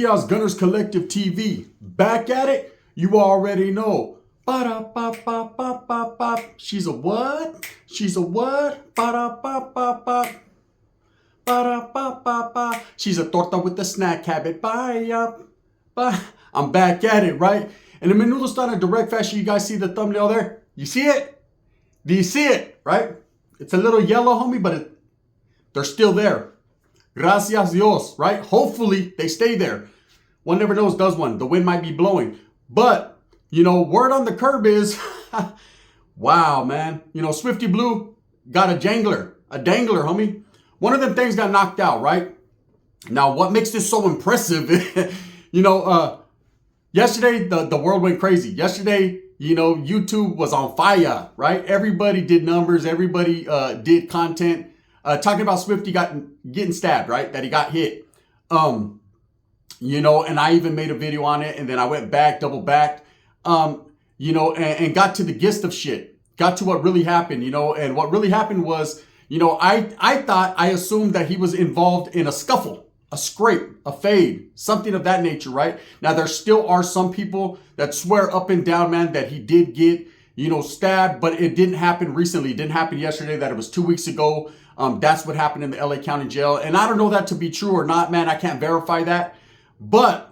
Diaz Gunners Collective TV. Back at it? You already know. Ba-da-ba-ba-ba-ba-ba. She's a what? She's a what? Ba-da-ba-ba-ba. Ba-da-ba-ba-ba. She's a torta with a snack habit. Bye. I'm back at it, right? And the menudo's done in direct fashion. You guys see the thumbnail there? You see it? Do you see it? Right? It's a little yellow, homie, but they're still there. Gracias Dios, right? Hopefully they stay there. One never knows, does one? The wind might be blowing. But, word on the curb is, wow, man. Swifty Blue got a dangler, homie. One of them things got knocked out, right? Now, what makes this so impressive, yesterday, the world went crazy. Yesterday, YouTube was on fire, right? Everybody did numbers. Everybody did content. Talking about Swifty getting stabbed, right? That he got hit. And I even made a video on it, and then I went back, double backed, and got to the gist of shit. Got to what really happened, and what really happened was, I assumed that he was involved in a scuffle, a scrape, a fade, something of that nature, right? Now, there still are some people that swear up and down, man, that he did get, stabbed, but it didn't happen recently. It didn't happen yesterday, that it was 2 weeks ago. That's what happened in the LA County Jail. And I don't know that to be true or not, man. I can't verify that. But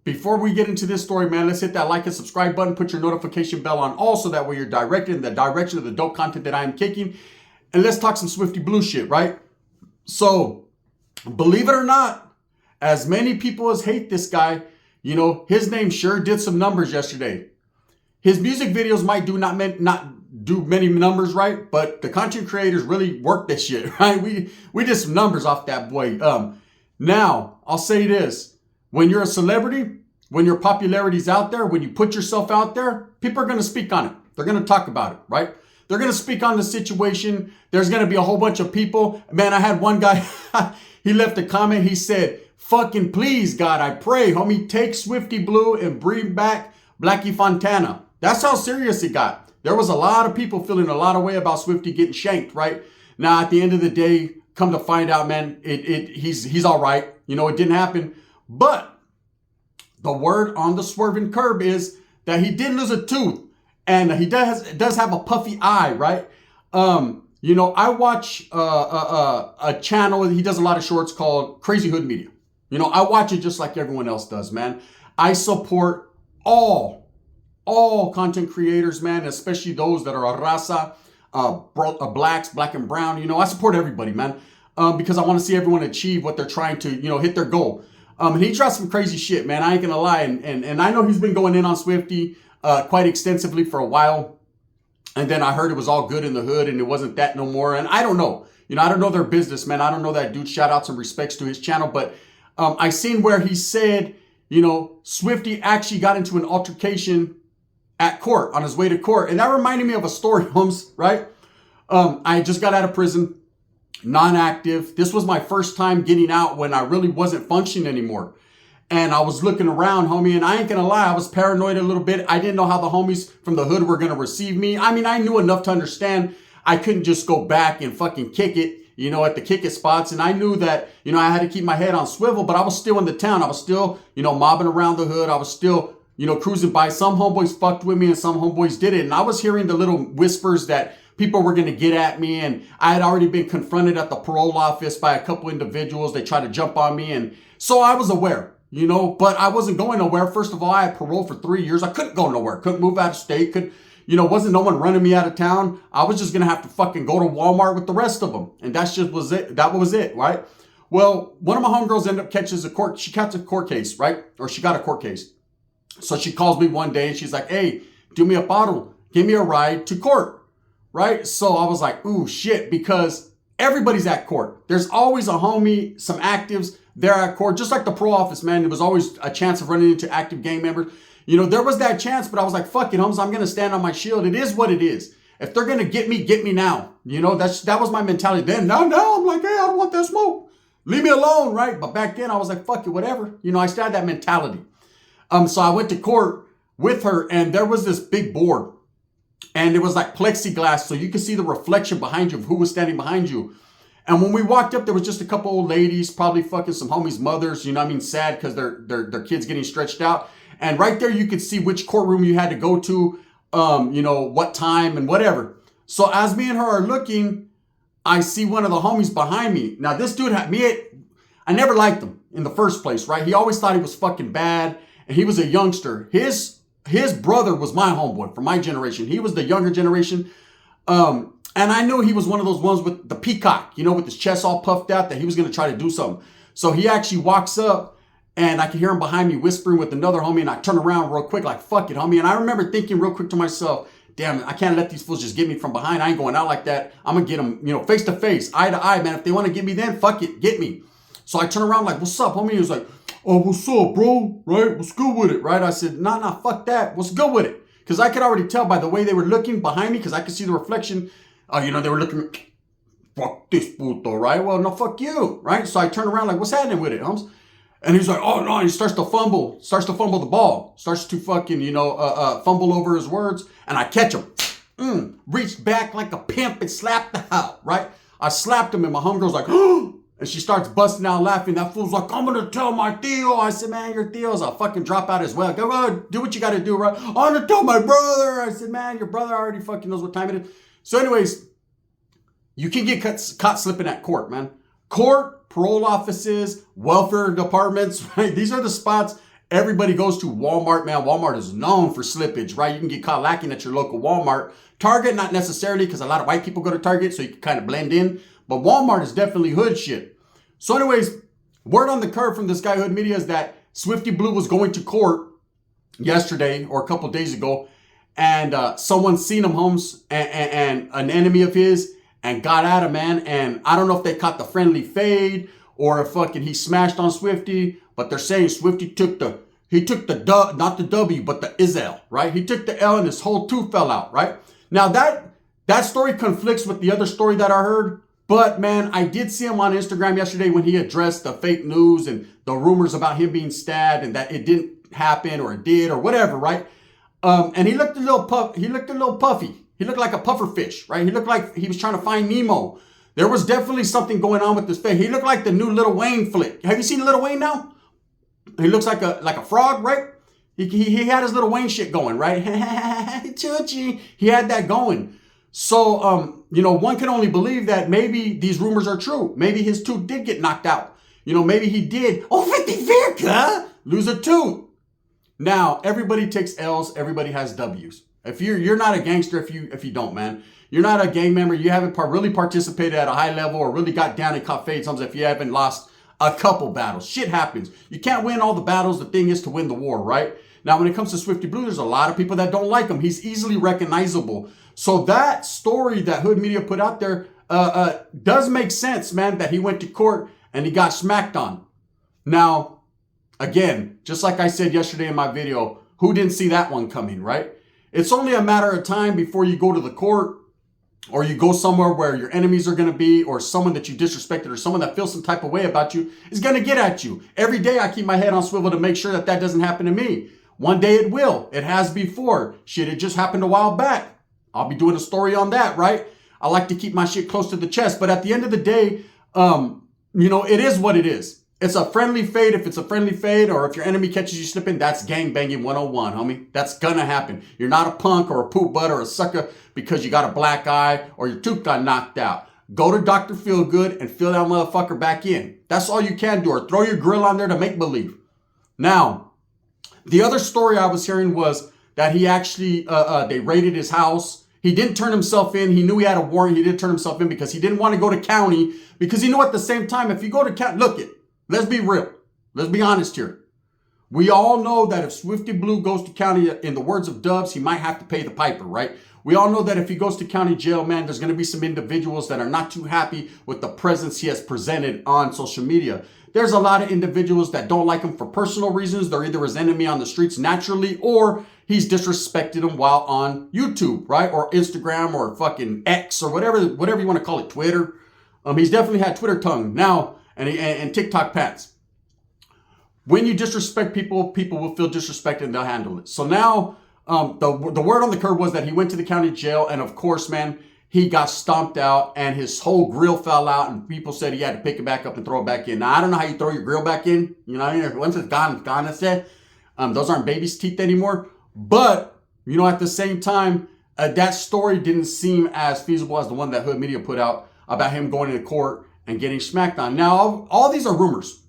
before we get into this story, man, let's hit that like and subscribe button. Put your notification bell on all so that way you're directed in the direction of the dope content that I am kicking. And let's talk some Swifty Blue shit, right? So, believe it or not, as many people as hate this guy, his name sure did some numbers yesterday. His music videos might not do many numbers, right? But the content creators really work this shit, right? We did some numbers off that boy. Now, I'll say this. When you're a celebrity, when your popularity's out there, when you put yourself out there, people are going to speak on it. They're going to talk about it, right? They're going to speak on the situation. There's going to be a whole bunch of people. Man, I had one guy, he left a comment. He said, fucking please, God, I pray, homie, take Swifty Blue and bring back Blackie Fontana. That's how serious it got. There was a lot of people feeling a lot of way about Swifty getting shanked, right? Now, at the end of the day, come to find out, man, he's all right. It didn't happen. But the word on the swerving curb is that he did lose a tooth, and he does have a puffy eye, right? I watch a channel. He does a lot of shorts called Crazy Hood Media. I watch it just like everyone else does, man. I support all content creators, man, especially those that are a raza, blacks, black and brown. I support everybody, man, because I want to see everyone achieve what they're trying to, hit their goal. And he tries some crazy shit, man. I ain't gonna lie. And I know he's been going in on Swifty quite extensively for a while. And then I heard it was all good in the hood and it wasn't that no more. And I don't know. I don't know their business, man. I don't know that dude. Shout out some respects to his channel. But I seen where he said, Swifty actually got into an altercation at court, on his way to court. And that reminded me of a story, Holmes, right? I just got out of prison, non-active. This was my first time getting out when I really wasn't functioning anymore. And I was looking around, homie, and I ain't gonna lie, I was paranoid a little bit. I didn't know how the homies from the hood were gonna receive me. I mean, I knew enough to understand I couldn't just go back and fucking kick it, at the kick it spots. And I knew that, I had to keep my head on swivel, but I was still in the town. I was still, mobbing around the hood. I was still, cruising by. Some homeboys fucked with me and some homeboys did it. And I was hearing the little whispers that people were going to get at me. And I had already been confronted at the parole office by a couple individuals. They tried to jump on me. And so I was aware, but I wasn't going nowhere. First of all, I had parole for 3 years. I couldn't go nowhere. Couldn't move out of state. Wasn't no one running me out of town. I was just going to have to fucking go to Walmart with the rest of them. And that was it, right? Well, one of my homegirls ended up catching she catch a court case, right? Or she got a court case. So she calls me one day and she's like, hey, do me a bottle. Give me a ride to court, right? So I was like, ooh, shit, because everybody's at court. There's always a homie, some actives, they're at court. Just like the pro office, man, there was always a chance of running into active gang members. There was that chance, but I was like, fuck it, homies, I'm going to stand on my shield. It is what it is. If they're going to get me now. That was my mentality then. Now I'm like, hey, I don't want that smoke. Leave me alone, right? But back then I was like, fuck it, whatever. I still had that mentality. So I went to court with her and there was this big board and it was like plexiglass. So you could see the reflection behind you of who was standing behind you. And when we walked up, there was just a couple old ladies, probably fucking some homies' mothers, you know what I mean, sad because their kids getting stretched out. And right there, you could see which courtroom you had to go to, you know, what time and whatever. So as me and her are looking, I see one of the homies behind me. Now, this dude I never liked him in the first place, right? He always thought he was fucking bad, and he was a youngster. His brother was my homeboy from my generation. He was the younger generation. And I knew he was one of those ones with the peacock, you know, with his chest all puffed out, that he was going to try to do something. So he actually walks up, and I can hear him behind me whispering with another homie, and I turn around real quick like, fuck it, homie. And I remember thinking real quick to myself, damn it, I can't let these fools just get me from behind. I ain't going out like that. I'm going to get them, you know, face to face, eye to eye, man. If they want to get me then, fuck it, get me. So I turn around like, what's up, homie? He was like, oh, what's up, bro? Right? What's good with it? Right? I said, nah, fuck that. What's good with it? Because I could already tell by the way they were looking behind me, because I could see the reflection. You know, they were looking, fuck this puto, right? Well, no, fuck you, right? So I turn around like, what's happening with it, Holmes? And he's like, oh, no, he starts to fumble the ball, starts to fucking, you know, fumble over his words, and I catch him. Reached back like a pimp and slapped the hell, right? I slapped him, and my homegirl's like, oh, and she starts busting out laughing. That fool's like, I'm going to tell my tío. I said, man, your tío's a fucking dropout as well. Go on, do what you got to do, right? I'm going to tell my brother. I said, man, your brother already fucking knows what time it is. So anyways, you can get caught slipping at court, man. Court, parole offices, welfare departments, right? These are the spots everybody goes to. Walmart, man. Walmart is known for slippage, right? You can get caught lacking at your local Walmart. Target, not necessarily, because a lot of white people go to Target, so you can kind of blend in. But Walmart is definitely hood shit. So anyways, word on the curve from this guy, Hood Media, is that Swifty Blue was going to court yesterday or a couple days ago. And someone seen him, Holmes, and an enemy of his, and got at him, man. And I don't know if they caught the friendly fade or if fucking he smashed on Swifty, but they're saying Swifty took the not the W, but the Izl, right? He took the L and his whole tooth fell out, right? Now that story conflicts with the other story that I heard, but man, I did see him on Instagram yesterday when he addressed the fake news and the rumors about him being stabbed and that it didn't happen or it did or whatever, right? And he looked a little puffy. He looked like a puffer fish, right? He looked like he was trying to find Nemo. There was definitely something going on with his face. He looked like the new Lil Wayne flick. Have you seen Lil Wayne now? He looks like a frog, right? He had his Lil Wayne shit going, right? Choochie. He had that going. So, you know, one can only believe that maybe these rumors are true. Maybe his tooth did get knocked out. You know, maybe he did. Oh, 50 lose a tooth. Now, everybody takes L's. Everybody has W's. If you're not a gangster, if you don't, man, you're not a gang member. You haven't really participated at a high level or really got down and caught fades. If you haven't lost a couple battles, shit happens. You can't win all the battles. The thing is to win the war, right? Now, when it comes to Swifty Blue, there's a lot of people that don't like him. He's easily recognizable. So that story that Hood Media put out there does make sense, man, that he went to court and he got smacked on. Now, again, just like I said yesterday in my video, who didn't see that one coming, right? It's only a matter of time before you go to the court or you go somewhere where your enemies are going to be, or someone that you disrespected or someone that feels some type of way about you is going to get at you. Every day I keep my head on swivel to make sure that doesn't happen to me. One day it will. It has before. Shit, it just happened a while back. I'll be doing a story on that, right? I like to keep my shit close to the chest. But at the end of the day, you know, it is what it is. It's a friendly fade. If it's a friendly fade, or if your enemy catches you slipping, that's gang banging 101, homie. That's gonna happen. You're not a punk or a poop butt or a sucker because you got a black eye or your tooth got knocked out. Go to Dr. Feelgood and fill that motherfucker back in. That's all you can do, or throw your grill on there to make believe. Now, the other story I was hearing was that he actually, they raided his house. He didn't turn himself in. He knew he had a warrant. He didn't turn himself in because he didn't want to go to county, because he knew at the same time, if you go to county, look it. Let's be real. Let's be honest here. We all know that if Swifty Blue goes to county, in the words of Dubs, he might have to pay the piper, right? We all know that if he goes to county jail, man, there's going to be some individuals that are not too happy with the presence he has presented on social media. There's a lot of individuals that don't like him for personal reasons. They're either his enemy on the streets naturally, or he's disrespected him while on YouTube, right? Or Instagram, or fucking X, or whatever you want to call it, Twitter. He's definitely had Twitter tongue now. And TikTok pants. When you disrespect people, people will feel disrespected and they'll handle it. So now the word on the curb was that he went to the county jail. And of course, man, he got stomped out and his whole grill fell out, and people said he had to pick it back up and throw it back in. Now, I don't know how you throw your grill back in. You know, once it's gone, I said. Those aren't baby's teeth anymore. But, you know, at the same time, that story didn't seem as feasible as the one that Hood Media put out about him going into court and getting smacked on. Now, all these are rumors.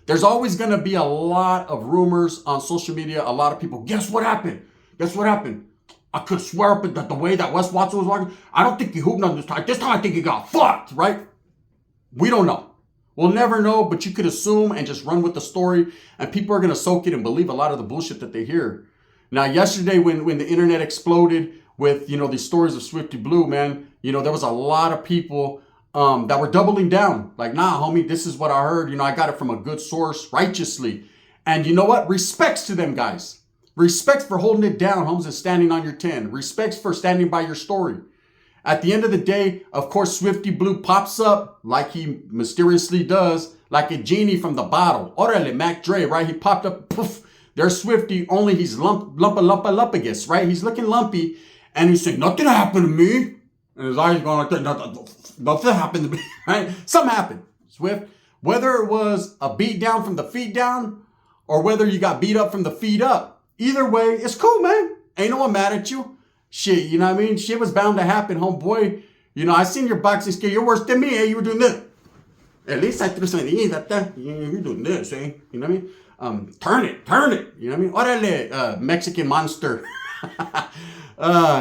There's always going to be a lot of rumors on social media. A lot of people, guess what happened? Guess what happened? I could swear up that the way that Wes Watson was walking, I don't think he hooped on this time. This time I think he got fucked, right? We don't know. We'll never know, but you could assume and just run with the story, and people are going to soak it and believe a lot of the bullshit that they hear. Now, yesterday when the internet exploded with, you know, these stories of Swifty Blue, man, you know, there was a lot of people that were doubling down. Like, nah, homie, this is what I heard. You know, I got it from a good source righteously. And you know what? Respects to them guys. Respects for holding it down, Holmes, and standing on your 10. Respects for standing by your story. At the end of the day, of course, Swifty Blue pops up like he mysteriously does, like a genie from the bottle. Orale, Mac Dre, right? He popped up, poof. There's Swifty, only he's lumpagus, right? He's looking lumpy, and he's saying, nothing happened to me. And his eyes going like that, nothing happened to me, right? Something happened, Swift. Whether it was a beat down from the feet down, or whether you got beat up from the feet up, either way, it's cool, man. Ain't no one mad at you. Shit, you know what I mean? Shit was bound to happen, homeboy. You know, I seen your boxing skill. You're worse than me, eh? You were doing this. At least I threw something in that. You're doing this, eh? You know what I mean? Turn it. You know what I mean? Orale, Mexican monster.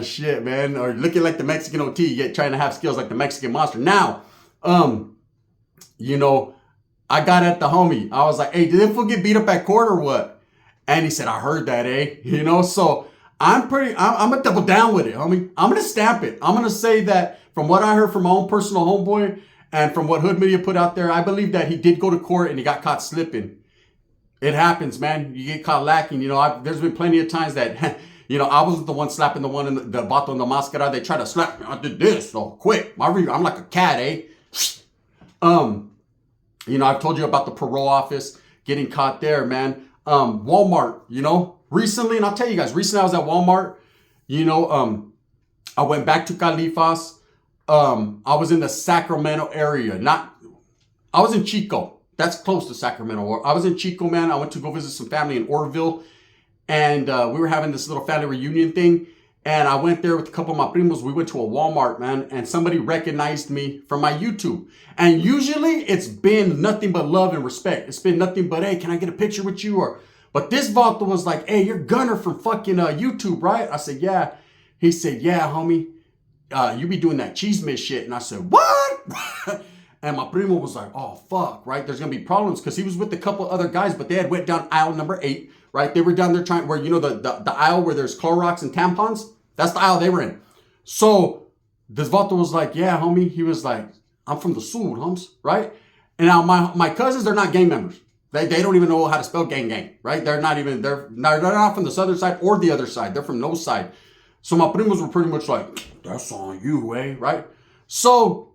Shit, man. Or looking like the Mexican OT, yet trying to have skills like the Mexican monster. Now, you know, I got at the homie. I was like, hey, did this fool get beat up at court or what? And he said, I heard that, eh? You know, so I'm going to double down with it, homie. I'm going to stamp it. I'm going to say that from what I heard from my own personal homeboy and from what Hood Media put out there, I believe that he did go to court and he got caught slipping. It happens, man. You get caught lacking. You know, there's been plenty of times that, you know, I wasn't the one slapping the one in the vato in the mascara. They tried to slap me. I did this so quick. I'm like a cat, eh? You know, I've told you about the parole office getting caught there, man. Walmart, you know, recently, and I'll tell you guys, recently I was at Walmart, you know, I went back to Califas. I was in the Sacramento area, I was in Chico. That's close to Sacramento. I was in Chico, man. I went to go visit some family in Orville, and we were having this little family reunion thing. And I went there with a couple of my primos. We went to a Walmart, man, and somebody recognized me from my YouTube. And usually it's been nothing but love and respect. It's been nothing but, hey, can I get a picture with you? But this vato was like, hey, you're Gunner from fucking YouTube, right? I said, yeah. He said, yeah, homie, you be doing that cheesemate shit. And I said, what? And my primo was like, oh, fuck, right? There's going to be problems, because he was with a couple other guys, but they had went down aisle number 8. Right, they were down there trying, where, you know, the aisle where there's Clorox and tampons. That's the aisle they were in. So this vato was like, yeah, homie. He was like, I'm from the Sud, homes, right? And now my cousins, they're not gang members. They don't even know how to spell gang, right? They're not from the southern side or the other side. They're from no side. So my primos were pretty much like, that's on you, eh? Right? So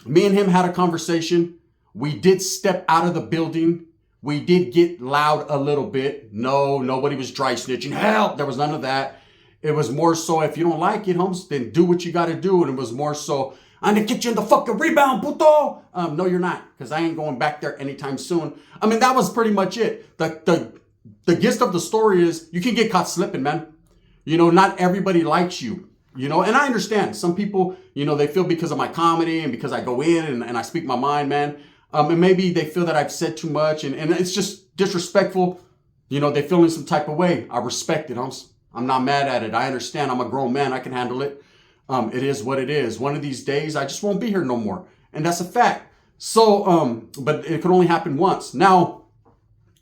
me and him had a conversation. We did step out of the building. We did get loud a little bit. No, nobody was dry snitching. Hell, there was none of that. It was more so, if you don't like it, Holmes, then do what you got to do. And it was more so, I'm going to get you in the fucking rebound, puto. No, you're not, because I ain't going back there anytime soon. I mean, that was pretty much it. The gist of the story is you can get caught slipping, man. You know, not everybody likes you. You know, and I understand. Some people, you know, they feel because of my comedy and because I go in and I speak my mind, man. And maybe they feel that I've said too much and it's just disrespectful. You know, they feel in some type of way. I respect it, Holmes. I'm not mad at it. I understand. I'm a grown man. I can handle it. It is what it is. One of these days, I just won't be here no more. And that's a fact. So, but it could only happen once. Now,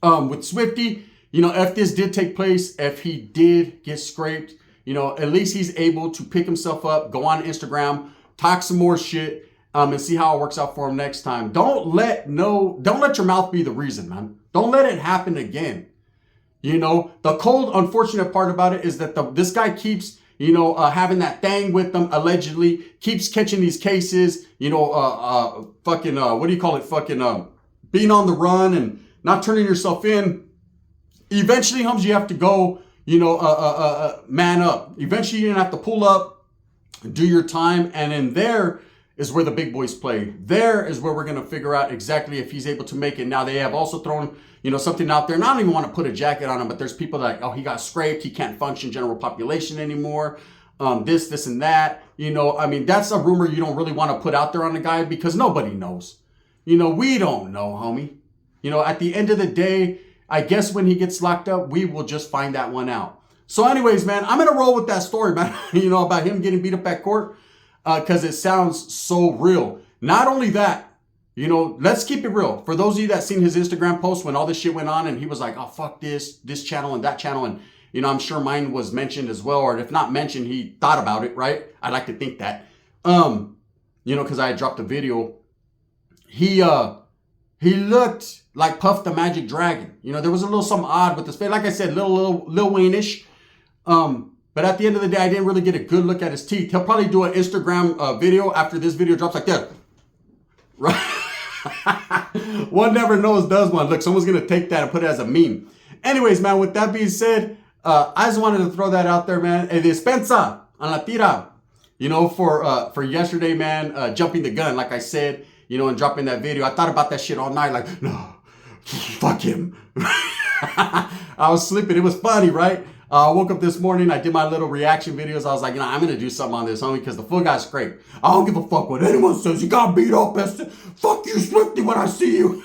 with Swifty, you know, if this did take place, if he did get scraped, you know, at least he's able to pick himself up, go on Instagram, talk some more shit, and see how it works out for him next time. Don't let your mouth be the reason, man. Don't let it happen again. You know, the cold, unfortunate part about it is that this guy keeps, you know, having that thing with them, allegedly, keeps catching these cases, you know, fucking, what do you call it? Fucking, being on the run and not turning yourself in. Eventually, Hums, you have to go, you know, man up. Eventually, you're going to have to pull up do your time, and then there is where the big boys play. There is where we're going to figure out exactly if he's able to make it. Now, they have also thrown, something out there, and I don't even want to put a jacket on him, but there's people that, he got scraped, he can't function general population anymore, this and that. That's a rumor you don't really want to put out there on the guy, because nobody knows. We don't know, homie. At the end of the day, I guess when he gets locked up, we will just find that one out. So anyways, man, I'm going to roll with that story, man, about him getting beat up at court, because it sounds so real. Not only that, let's keep it real. For those of you that seen his Instagram post when all this shit went on and he was like, oh, fuck this channel and that channel. And, I'm sure mine was mentioned as well. Or if not mentioned, he thought about it, right? I like to think that, because I had dropped a video. He looked like Puff the Magic Dragon. There was a little something odd with his face. Like I said, little Lil Wayne-ish. But at the end of the day, I didn't really get a good look at his teeth. He'll probably do an Instagram video after this video drops like that. Right? One never knows, does one. Look, someone's going to take that and put it as a meme. Anyways, man, with that being said, I just wanted to throw that out there, man. El despensa en la tira. For yesterday, man, jumping the gun, like I said, and dropping that video. I thought about that shit all night, like, no, fuck him. I was sleeping. It was funny, right? I woke up this morning. I did my little reaction videos. I was like, I'm going to do something on this, homie, because the fool guy's great. I don't give a fuck what anyone says. You got beat up. Fuck you, Swifty, when I see you.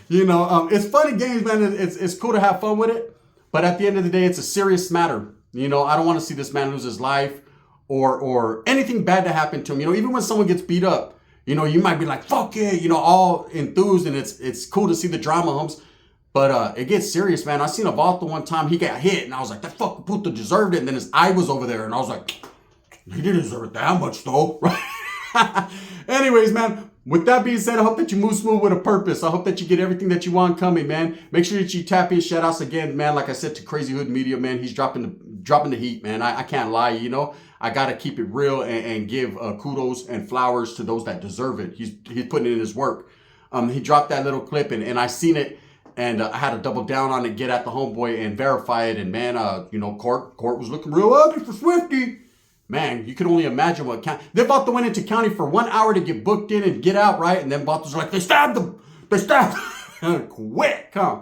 It's funny games, man. It's cool to have fun with it. But at the end of the day, it's a serious matter. I don't want to see this man lose his life or anything bad to happen to him. Even when someone gets beat up, you might be like, fuck it, all enthused. And it's cool to see the drama, homes. But it gets serious, man. I seen a Vato one time. He got hit, and I was like, that fucking puto deserved it. And then his eye was over there, and I was like, he didn't deserve it that much, though. Right? Anyways, man, with that being said, I hope that you move smooth with a purpose. I hope that you get everything that you want coming, man. Make sure that you tap in. Shout outs again, man. Like I said, to Crazy Hood Media, man. He's dropping the heat, man. I can't lie, I got to keep it real and give kudos and flowers to those that deserve it. He's putting in his work. He dropped that little clip, and I seen it. And I had to double down on it, get at the homeboy and verify it. And man, court was looking real ugly for Swifty. Man, you can only imagine what county. They about to went into county for 1 hour to get booked in and get out, right? And then Vatos like, they stabbed him. Quick, huh?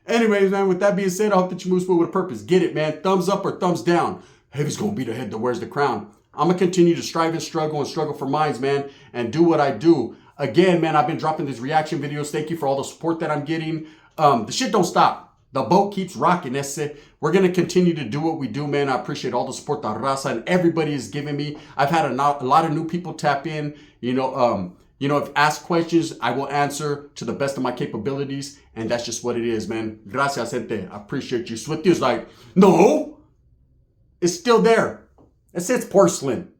Anyways, man, with that being said, I hope that you move smooth with a purpose. Get it, man. Thumbs up or thumbs down. Heavy's going to be the head that wears the crown. I'm going to continue to strive and struggle for mines, man, and do what I do. Again, man, I've been dropping these reaction videos. Thank you for all the support that I'm getting. The shit don't stop. The boat keeps rocking. We're going to continue to do what we do, man. I appreciate all the support that Raza and everybody is giving me. I've had a lot of new people tap in. If asked questions, I will answer to the best of my capabilities. And that's just what it is, man. Gracias, gente. I appreciate you. Swifty is like, no, it's still there. It says porcelain.